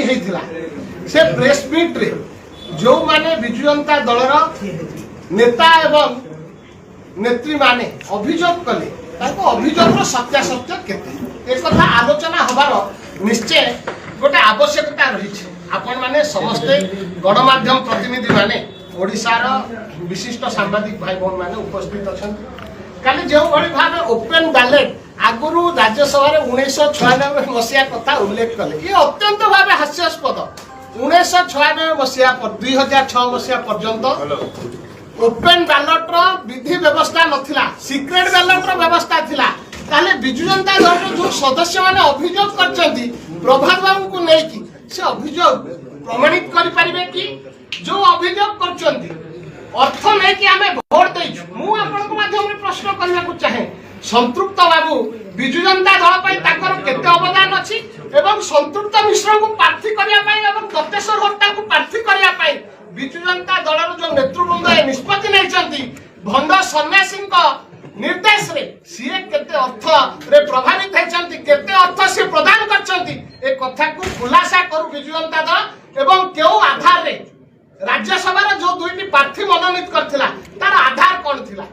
होता से press meet रे जो माने विजु जनता दलर नेता एवं नेत्री माने अभियोग कले अभियोग सत्यासत्य केते एक कथा आलोचना हबार निश्चय गोटे आवश्यकता रही आपण माने समस्ते गणमाध्यम प्रतिनिधि माने ओडिशार विशिष्ट सांबादिक भाई बहन माने उपस्थित अछंती काली जो भली भाव ओपन बैलेट आगुरु राज्यसभा 1996 मसीहा कथा उल्लेख कले ये अत्यंत भाव हास्यास्पद 1996 मसीहा पर 2006 मसीहा पर्यंत ओपन बैलेट रो विधि व्यवस्था नथिला सीक्रेट बैलेट रो व्यवस्था थिला ताले बिजु जनता दल जो सदस्य माने अभियोग करचंती प्रभात बाबू को नै कि से अभियोग प्रमाणित करि परिबे कि जो अभियोग करचंती अर्थ नै कि हमें वोट दैछु मु आपन को माध्यम रे प्रश्न करला को चाहे संतृप्त बाबू बिजु जनता दल पई ताकर केते अवदान अछि एवं संतृप्त मिश्र को प्रार्थी करिया पई एवं दत्तेश्वर हत्या को प्रार्थी करिया पई बिजु जनता दलर जो नेतृवृंद निष्पत्ति नहीं भंड सन्यासी निर्देश रे सीए केते अर्थ रे प्रभावित होती केते अर्थ से प्रदान करछंती ए कथा को खुलासा करू बिजु जनता दल एवं केउ आधार रे राज्यसभा जो दुईटी प्रार्थी मनोनीत करथिला तार आधार कौन थिला।